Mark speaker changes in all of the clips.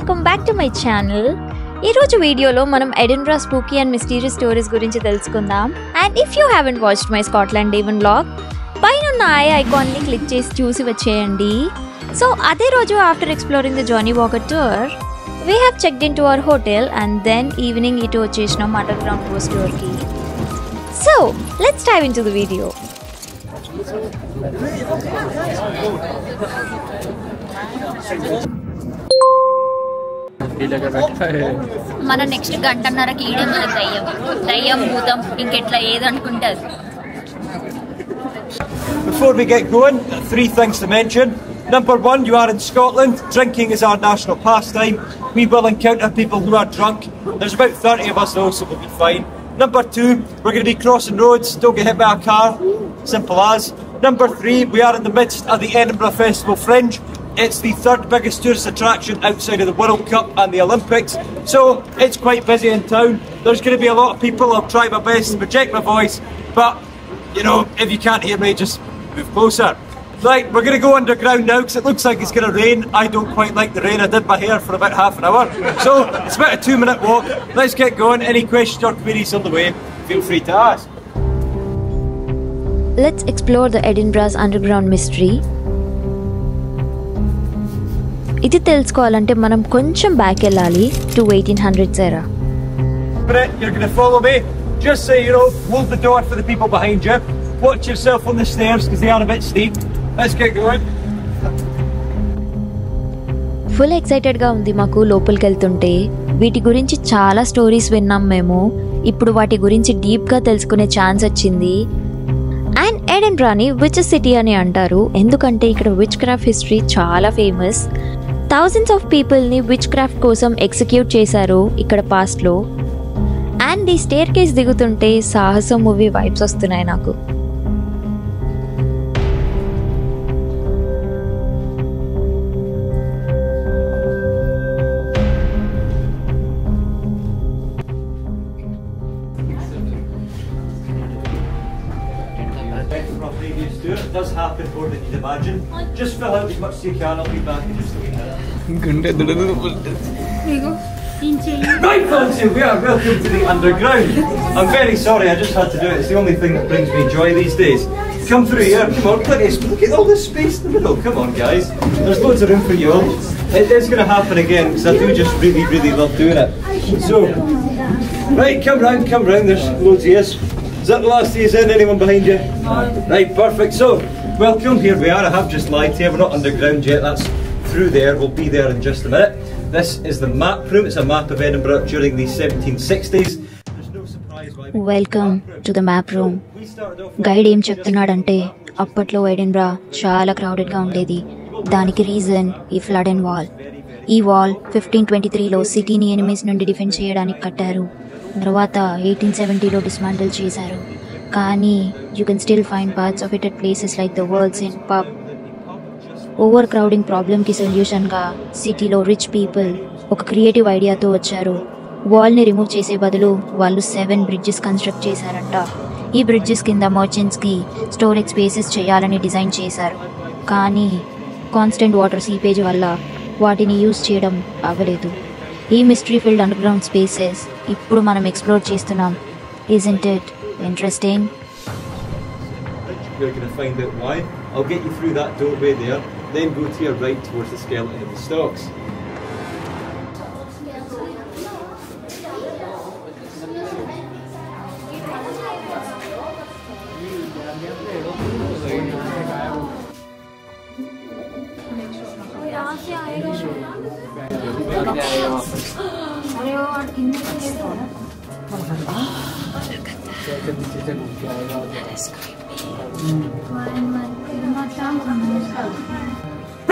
Speaker 1: welcome back to my channel. ఈ రోజు వీడియోలో మనం ఎడిన్బరా స్పూకీ అండ్ మిస్టీరియస్ స్టోరీస్ గురించి తెలుసుకుందాం. And if you haven't watched my Scotland Devine vlog, పైన ఉన్న ఐ ఐకాన్ ని క్లిక్ చేసి చూసి వచ్చేయండి. సో అదే రోజు after exploring the Johnnie Walker tour, we have checked into our hotel and then evening ఇటు వచ్చేసినాం అండర్గ్రౌండ్ గోస్ట్ టూర్ కి. So let's dive into the video. మన నెక్స్ట్ గంటన్నరకి ఈడే మన దయ్యం భూతం ఇంకెట్లా ఏదనుకుంటారు.
Speaker 2: Before we get going, 3 things to mention. Number 1, you are in Scotland. Drinking is our national pastime. We will encounter people who are drunk. There's about 30 of us though, so we'll be fine. Number 2, we're going to be crossing roads. Don't get hit by a car. Simple as. Number 3, we are in the midst of the Edinburgh Festival Fringe. It's the 3rd biggest tourist attraction outside of the World Cup and the Olympics. So it's quite busy in town. There's going to be a lot of people. I'll try my best to project my voice. But, you know, if you can't hear me, just move closer. Right, we're going to go underground now because it looks like it's going to rain. I don't quite like the rain. I did my hair for about half an hour. So it's about a 2-minute walk. Let's get going. Any questions or queries on the way, feel free to ask.
Speaker 1: Let's explore the Edinburgh's underground mystery. ఇది తెలుసుకోవాలంటే మనం కొంచెం back వెళ్ళాలి to 1800s era.
Speaker 2: You're going to follow me. Just say, you know, hold the door for the people behind you. Watch yourself on the stairs because they are a bit steep. Let's get going.
Speaker 1: Full ఎక్సైటెడ్గా ఉంది మాకు లోపలికి వెళ్తుంటే. వీటి గురించి చాలా stories విన్నాం మేము. ఇప్పుడు వాటి గురించి డీప్గా తెలుసుకునే ఛాన్స్ వచ్చింది. అండ్ ఎడిన్బరాని విచ్ సిటీ అని అంటారు ఎందుకంటే ఇక్కడ విచ్ క్రాఫ్ట్ హిస్టరీ చాలా ఫేమస్. థౌజండ్స్ ఆఫ్ పీపుల్ని విచ్ క్రాఫ్ట్ కోసం ఎగ్జిక్యూట్ చేశారు ఇక్కడ పాస్ట్లో. అండ్ ఈ స్టేర్ కేస్ దిగుతుంటే సాహసం మూవీ వైబ్స్ వస్తున్నాయి నాకు.
Speaker 2: It does happen more than you'd imagine. Just fill out as much as you can. I'll be back in just a minute. Right, folks, we are welcome to the underground. I'm very sorry, I just had to do it. It's the only thing that brings me joy these days. Come through here, come on, look at all this space in the middle. Come on, guys. There's loads of room for you all. It is going to happen again because I do just really, really love doing it. So, right, come round. There's loads of ears. Is that the last ears in? Anyone behind you? Right, perfect. So, welcome. Here we are. I have just lied to you. We're not underground yet. That's through there. We'll be there in just a minute. This is the map room. It's a map of Edinburgh during the 1760s. There's no surprise why.
Speaker 1: Welcome to the map room. Guide ఏం చెప్తున్నాడంటే అప్పట్లో ఎడిన్బరా చాలా క్రౌడెడ్గా ఉండేది. దానికి reason ఈ flood and wall. ఈ wall 1523లో సిటీని enemies నుండి డిఫెండ్ చేయడానికి కట్టారు. తర్వాత 1870లో డిస్మాంటిల్ చేశారు. కానీ you can still find parts of it at places like the World's End pub. Over crowding ప్రాబ్లమ్కి సొల్యూషన్గా సిటీలో రిచ్ పీపుల్ ఒక క్రియేటివ్ ఐడియాతో వచ్చారు. వాల్ని రిమూవ్ చేసే బదులు వాళ్ళు 7 బ్రిడ్జెస్ కన్స్ట్రక్ట్ చేశారంట. ఈ బ్రిడ్జెస్ కింద మర్చెంట్స్కి స్టోరేజ్ స్పేసెస్ చేయాలని డిజైన్ చేశారు. కానీ కాన్స్టెంట్ వాటర్ సీపేజ్ వల్ల వాటిని యూజ్ చేయడం అవ్వలేదు. ఈ మిస్టరీ ఫీల్డ్ అండర్గ్రౌండ్ స్పేసెస్ ఇప్పుడు మనం ఎక్స్ప్లోర్ చేస్తున్నాం. Isn't it interesting?
Speaker 2: You're going to find out why. I'll get you through that doorway there, then go to your right towards the skeleton of the stocks.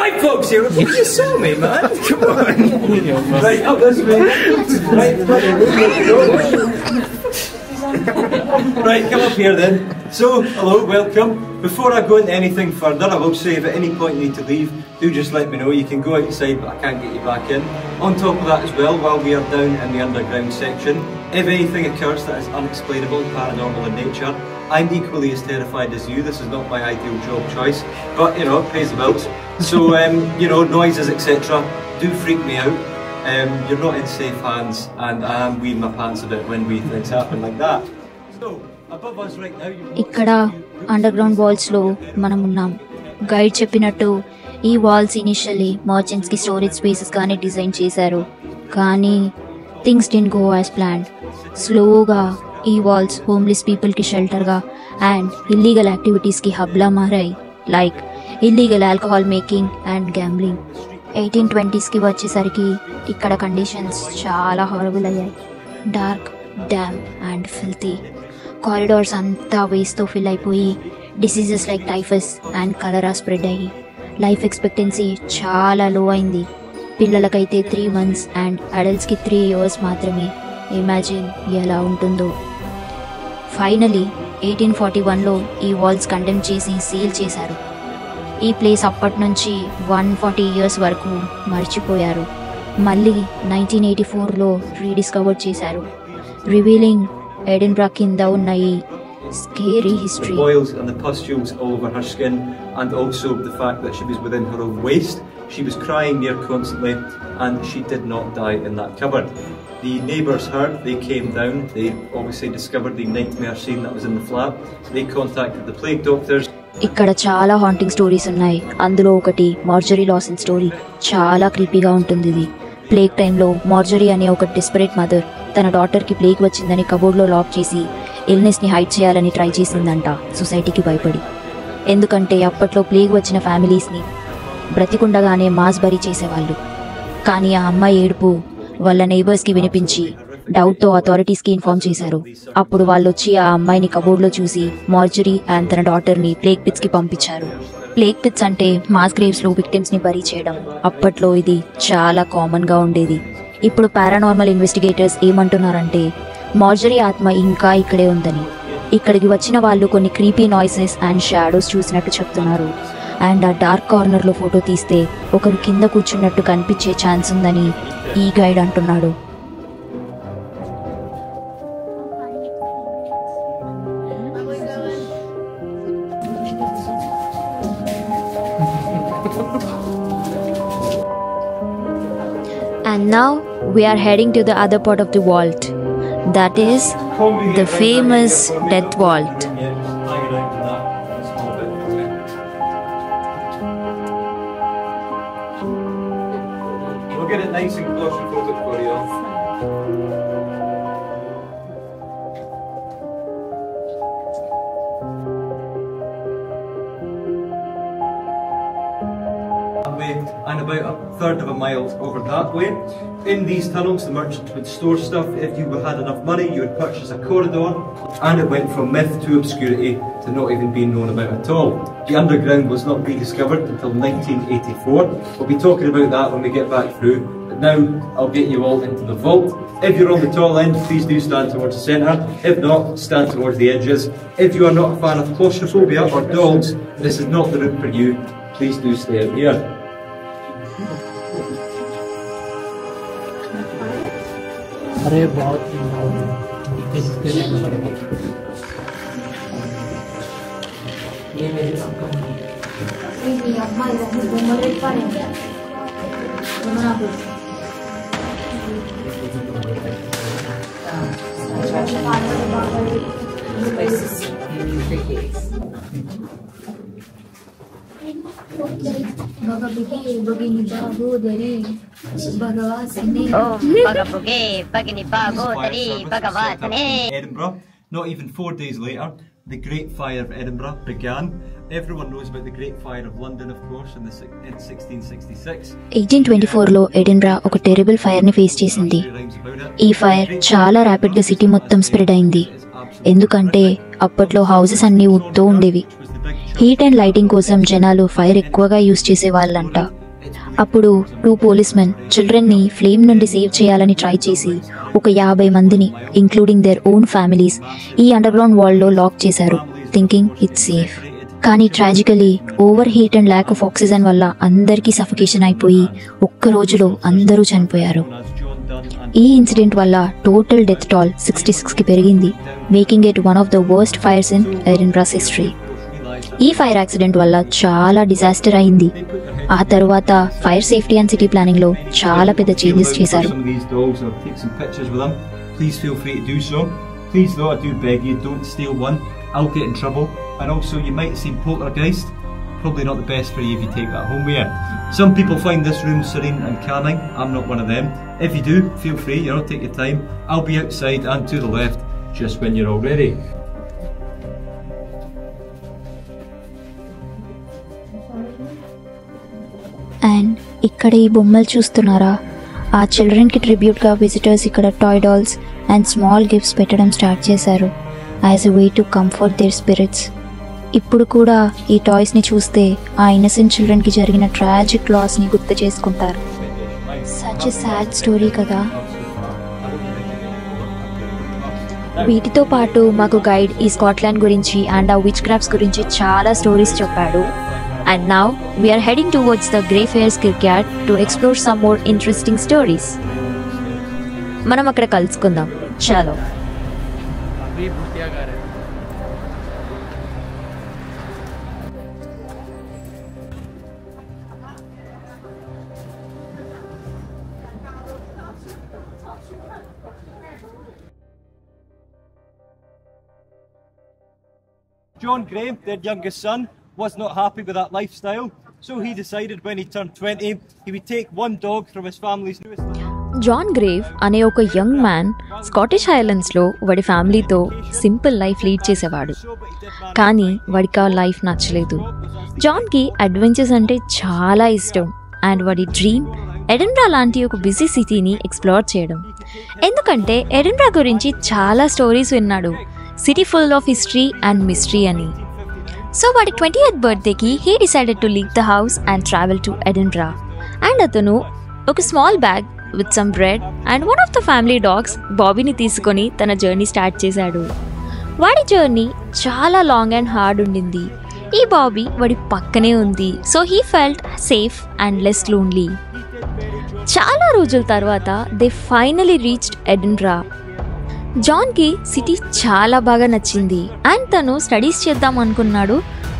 Speaker 2: Right, folks, here. You saw me, man. Come on. Right, up this way. Right. Right, come up here then. So, hello, welcome. Before I go into anything further, I will say if at any point you need to leave, do just let me know. You can go outside, but I can't get you back in. On top of that as well, while we are down in the underground section, if anything occurs that is unexplainable, paranormal in nature, I'm equally as terrified as you. This is not my ideal job choice, but you know, it pays the bills. So, you know, noises, etc. do freak me out. you're not in safe hands, and I am wearing my pants a bit when we things happen like that. So, above us right now,
Speaker 1: ఇక్కడ under ground వాల్స్లో మనం ఉన్నాం. Guide చెప్పినట్టు ఈ walls initially మర్చెంట్స్కి storage స్పేసెస్గానే design చేశారు. కానీ things didn't go as planned. స్లోగా ఈ walls homeless పీపుల్కి షెల్టర్గా అండ్ ఇల్లీగల్ యాక్టివిటీస్కి హబ్లా మారాయి. Like illegal alcohol making and gambling. 1820s వచ్చేసరికి ఇక్కడ కండిషన్స్ చాలా హారబుల్ అయ్యాయి. Dark, dam and filthy. Corridors అంతా వేస్ట్తో ఫిల్ అయిపోయి diseases like typhus and cholera spread అయ్యి లైఫ్ ఎక్స్పెక్టెన్సీ చాలా లో అయింది. పిల్లలకైతే 3 months అండ్ అడల్ట్స్కి 3 years మాత్రమే. ఇమాజిన్ ఎలా ఉంటుందో. ఫైనలీ 1841లో ఈ వాల్స్ కండెమ్ చేసి సీల్ చేశారు. ఈ ప్లేస్ అప్పటి నుంచి 140 years వరకు మర్చిపోయారు. మళ్ళీ 1984లో రీడిస్కవర్ చేశారు, రివీలింగ్ ఎడిన్బ్రా కింద ఉన్న ఈ scary history.
Speaker 2: boils and the pustules all over her skin, and also the fact that she was within her own waist. She was crying near constantly, and she did not die in that cupboard. The neighbours heard, they came down, they obviously discovered the nightmare scene that was in the flat. They contacted the plague doctors.
Speaker 1: ఇక్కడ చాలా haunting stories ఉన్నాయి. అందులో ఒకటి Marjorie Lawson story. చాలా క్రీపీగా ఉంటుంది ఇది. Plague టైంలో Marjorie అనే ఒక డెస్పరేట్ మదర్ తన డాటర్కి ప్లేగ్ వచ్చిందని కబోర్డ్లో లాక్ చేసి ఇల్నెస్ని హైడ్ చేయాలని ట్రై చేసిందంట, సొసైటీకి భయపడి. ఎందుకంటే అప్పట్లో ప్లేగ్ వచ్చిన ఫ్యామిలీస్ని బ్రతికుండగానే మాస్ బరీ చేసేవాళ్ళు. కానీ ఆ అమ్మాయి ఏడుపు వాళ్ళ నైబర్స్కి వినిపించి డౌట్తో అథారిటీస్కి ఇన్ఫార్మ్ చేశారు. అప్పుడు వాళ్ళు వచ్చి ఆ అమ్మాయిని కబోర్డ్లో చూసి మార్జరీ అండ్ తన డాటర్ని ప్లేగ్ పిట్స్కి పంపించారు. ప్లేగ్ పిట్స్ అంటే మాస్ గ్రేవ్స్లో విక్టిమ్స్ని బరీ చేయడం. అప్పట్లో ఇది చాలా కామన్గా ఉండేది. ఇప్పుడు పారానార్మల్ ఇన్వెస్టిగేటర్స్ ఏమంటున్నారంటే మార్జరీ ఆత్మ ఇంకా ఇక్కడే ఉందని. ఇక్కడికి వచ్చిన వాళ్ళు కొన్ని క్రీపీ నాయిసెస్ అండ్ షాడోస్ చూసినట్టు చెప్తున్నారు. అండ్ ఆ డార్క్ కార్నర్లో ఫోటో తీస్తే ఒకరు కింద కూర్చున్నట్టు కనిపించే ఛాన్స్ ఉందని ఈ గైడ్ అంటున్నాడు. And now we are heading to the other part of the vault. That is the famous Death Vault.
Speaker 2: We'll get it nice and claustrophobic for you. And about a third of a mile over that way. In these tunnels, the merchants would store stuff. If you had enough money, you would purchase a corridor, and it went from myth to obscurity to not even being known about at all. The underground was not rediscovered until 1984. We'll be talking about that when we get back through. But now, I'll get you all into the vault. If you're on the tall end, please do stand towards the centre. If not, stand towards the edges. If you are not a fan of claustrophobia or dogs, this is not the route for you. Please do stay out here.
Speaker 3: अरे बहुत ये मेरी
Speaker 2: Edinburgh. Not even 4 days later, the Great Fire of Edinburgh began. Everyone knows about the Great Fire of London, of course, in 1666.
Speaker 1: 1824లో ఎడిన్బ్రా ఒక terrible ఫైర్ని face చేసింది. ఈ fire చాలా ర్యాపిడ్గా city మొత్తం spread అయింది. ఎందుకంటే అప్పట్లో హౌసెస్ అన్నీ ఉత్తో ఉండేవి. హీట్ అండ్ లైటింగ్ కోసం జనాలు ఫైర్ ఎక్కువగా యూజ్ చేసేవాళ్ళంట. అప్పుడు 2 పోలీస్మెన్ చిల్డ్రన్ని ఫ్లేమ్ నుండి సేవ్ చేయాలని ట్రై చేసి ఒక 50 మందిని ఇంక్లూడింగ్ దేర్ ఓన్ ఫ్యామిలీస్ ఈ అండర్గ్రౌండ్ వాల్లో లాక్ చేశారు, థింకింగ్ ఇట్స్ సేఫ్. కానీ ట్రాజికలీ over heat and lack of oxygen వల్ల అందరికీ సఫికేషన్ అయిపోయి ఒక్క రోజులో అందరూ చనిపోయారు. ఈ ఇన్సిడెంట్ వల్ల టోటల్ డెత్ టాల్ 66కి పెరిగింది, making it one of the worst fires in Edinburgh's history. ఈ ఫైర్ యాక్సిడెంట్ వల్ల చాలా డిజాస్టర్ అయింది. ఆ తర్వాత fire safety and city planning లో చాలా పెద్ద చేంజెస్ చేశారు.
Speaker 2: Please feel free to do so. Please though, I do beg you, don't steal one. I'll get in trouble. And also you might have seen Poltergeist. Probably not the best for you if you take that home with you. Some people find this room serene and calming. I'm not one of them. If you do, feel free, take your time. I'll be outside and to the left just when you're all ready.
Speaker 1: And ఇక్కడ ఈ బొమ్మలు చూస్తున్నారా, ఆ చిల్డ్రన్కి ట్రిబ్యూట్గా visitors ఇక్కడ toy dolls and small gifts పెట్టడం start చేశారు as a way to comfort their spirits. ఇప్పుడు కూడా ఈ టాయ్స్ని చూస్తే ఆ ఇన్నసెంట్ చిల్డ్రన్కి జరిగిన ట్రాజిక్ లాస్ని గుర్తు చేసుకుంటారు. సచ్ ఎ సాడ్ స్టోరీ కదా. వీటితో పాటు మాకు గైడ్ ఈ స్కాట్లాండ్ గురించి అండ్ ఆ విచ్ క్రాఫ్ట్స్ గురించి చాలా స్టోరీస్ చెప్పాడు. And now we are heading towards the Greyfriars Kirkyard to explore some more interesting stories. మనం అక్కడ కలుసుకుందాం. చలో.
Speaker 2: John Graham, their youngest son, was not happy with that lifestyle, so he decided when he turned 20 he would take one dog from his family's newest.
Speaker 1: John Grave అనే ఒక young man Scottish హైలాండ్స్లో వాడి ఫ్యామిలీతో simple life lead చేసేవాడు. కానీ వాడికి ఆ life నచ్చలేదు. జాన్కి adventures అంటే చాలా ఇష్టం అండ్ వాడి డ్రీమ్ ఎడిన్బ్రా లాంటి ఒక బిజీ సిటీని ఎక్స్ప్లోర్ చేయడం. ఎందుకంటే ఎడిన్బ్రా గురించి చాలా స్టోరీస్ విన్నాడు, city full of history and mystery అని. సో వాడి 20th బర్త్డేకి he decided to leave the house and travel to Edinburgh. And అతను ఒక small bag with some bread and one of the family dogs బాబీని తీసుకొని తన journey start చేశాడు. వాడి జర్నీ చాలా లాంగ్ అండ్ హార్డ్ ఉండింది. ఈ బాబీ వాడి పక్కనే ఉంది, so he felt safe and less lonely. చాలా రోజుల తర్వాత దే ఫైనలీ రీచ్డ్ ఎడిన్బ్రా. జాన్కి సిటీ చాలా బాగా నచ్చింది అండ్ తను స్టడీస్ చేద్దాం అనుకున్నాడు,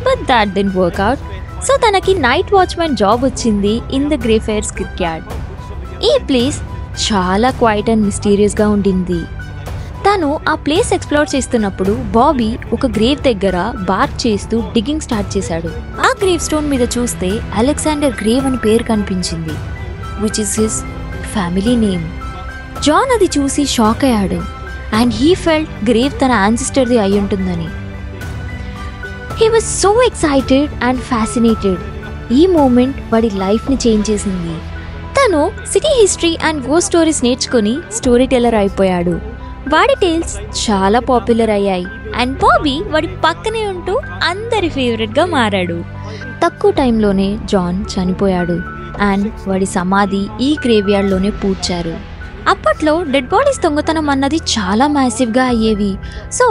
Speaker 1: but that didn't work out. So తనకి నైట్ వాచ్మెన్ జాబ్ వచ్చింది ఇన్ ద గ్రేఫ్రైర్స్ కిర్క్యార్డ్. ఈ ప్లేస్ చాలా క్వైట్ అండ్ మిస్టీరియస్గా ఉండింది. తను ఆ ప్లేస్ ఎక్స్ప్లోర్ చేస్తున్నప్పుడు బాబీ ఒక గ్రేవ్ దగ్గర బార్క్ చేస్తూ డిగ్గింగ్ స్టార్ట్ చేశాడు. ఆ గ్రేవ్ స్టోన్ మీద చూస్తే అలెగ్జాండర్ గ్రేవ్ అని పేరు కనిపించింది, which is his family name. John అది చూసి షాక్ అయ్యాడు అండ్ హీ ఫెల్ట్ గ్రేవ్ తన యాన్సిస్టర్ది అయి ఉంటుందని. He was so excited and fascinated. ఈ మూమెంట్ వాడి లైఫ్ని చేంజ్ చేసింది. తను city history and ghost stories నేర్చుకుని స్టోరీ టెల్లర్ అయిపోయాడు. వాడి టేల్స్ చాలా పాపులర్ అయ్యాయి అండ్ బాబీ వాడి పక్కనే ఉంటూ అందరి ఫేవరెట్గా మారాడు. తక్కువ టైంలోనే జాన్ చనిపోయాడు అండ్ వాడి సమాధి ఈ గ్రేవ్యార్డ్లోనే పూడ్చారు. అప్పట్లో డెడ్ బాడీస్ దొంగతనం అన్నది చాలా మ్యాసివ్గా అయ్యేవి. సో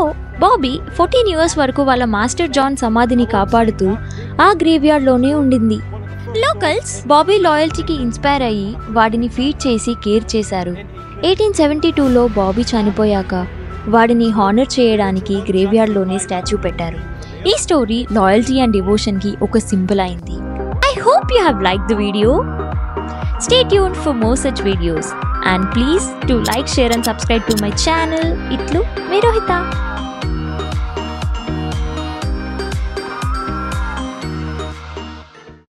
Speaker 1: బాబీ 14 years వరకు వాళ్ళ మాస్టర్ జాన్ సమాధిని కాపాడుతూ ఆ గ్రేవ్యార్డ్లోనే ఉండింది. లోకల్స్ బాబీ లాయల్టీకి ఇన్స్పైర్ అయ్యి వాడిని ఫీడ్ చేసి కేర్ చేశారు. 1872లో బాబీ చనిపోయాక వాడిని హానర్ చేయడానికి గ్రేవ్యార్డ్లోనే స్టాచ్యూ పెట్టారు. ఈ స్టోరీ లాయల్టీ అండ్ డివోషన్కి ఒక సింబల్ అయింది. I hope you have like the video. Stay tuned for more such videos and please do like, share and subscribe to my channel. Itlu me Rohita.